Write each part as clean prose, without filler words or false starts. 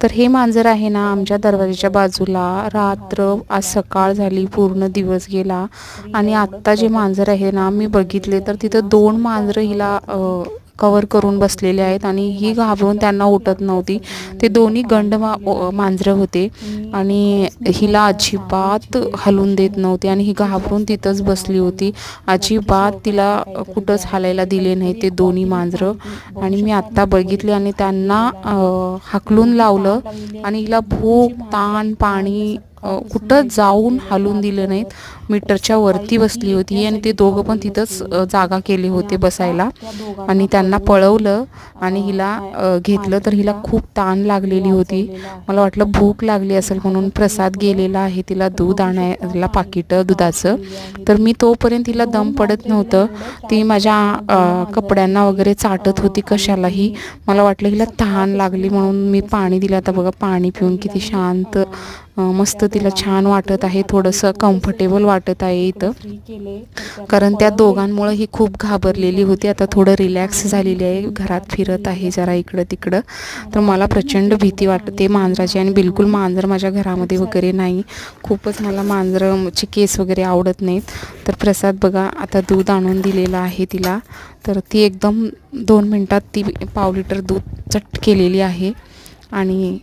तर हे मांजर आहे ना आमच्या दरवाजाच्या बाजूला रात्र, आज सकाळ झाली, पूर्ण दिवस गेला आणि आत्ता जे मांजर आहे ना मी बघितले तर तिथं 2 मांजरं हिला कवर करून बसलेले आहेत आणि ही घाबरून त्यांना उठत नव्हती. ते दोन्ही मांजरं होते आणि हिला अजिबात हलून देत नव्हते आणि ही घाबरून तिथंच बसली होती. अजिबात तिला कुठंच हालायला दिले नाही ते दोन्ही मांजरं. आणि मी आत्ता बघितले आणि त्यांना हाकलून लावलं आणि हिला भूक, ताण, पाणी कुठं जाऊन हालून दिलं नाहीत. मीटरच्या वरती बसली होती आणि ते दोघं पण तिथंच जागा केले होते बसायला आणि त्यांना पळवलं आणि हिला घेतलं. तर हिला खूप ताण लागलेली होती. मला वाटलं भूक लागली असेल म्हणून प्रसाद गेलेला आहे तिला दूध आणायला, पाकिटं दुधाचं. तर मी तोपर्यंत हिला दम पडत नव्हतं. ती माझ्या कपड्यांना वगैरे चाटत होती कशालाही. मला वाटलं हिला तहान लागली म्हणून मी पाणी दिलं. आता बघा पाणी पिऊन किती शांत मस्त तिला छान वाटत आहे, थोडंसं कम्फर्टेबल वाटत आहे इथं. कारण त्या दोघांमुळे ही खूप घाबरलेली होती. आता थोडं रिलॅक्स झालेली आहे, घरात फिरत आहे जरा इकडं तिकडं. तर मला प्रचंड भीती वाटते मांजराची आणि बिलकुल मांजर माझ्या घरामध्ये वगैरे नाही. खूपच मला मांजराचे केस वगैरे आवडत नाहीत. तर प्रसाद बघा आता दूध आणून दिलेलं आहे तिला. तर ती एकदम 2 मिनटात ती पाव लिटर दूध चट केलेली आहे आणि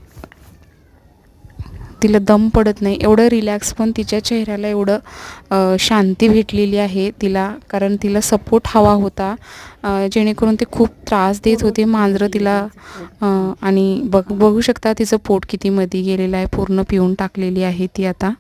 तिला दम पडत नाही. एवढं रिलॅक्स पण तिच्या चेहऱ्याला एवढं शांती भेटलेली आहे तिला. कारण तिला सपोर्ट हवा होता, जेणेकरून ते खूप त्रास देत होते मांजरं तिला. आणि बघू शकता तिचं पोट किती मध्ये गेलेलं आहे, पूर्ण पिऊन टाकलेली आहे ती आता.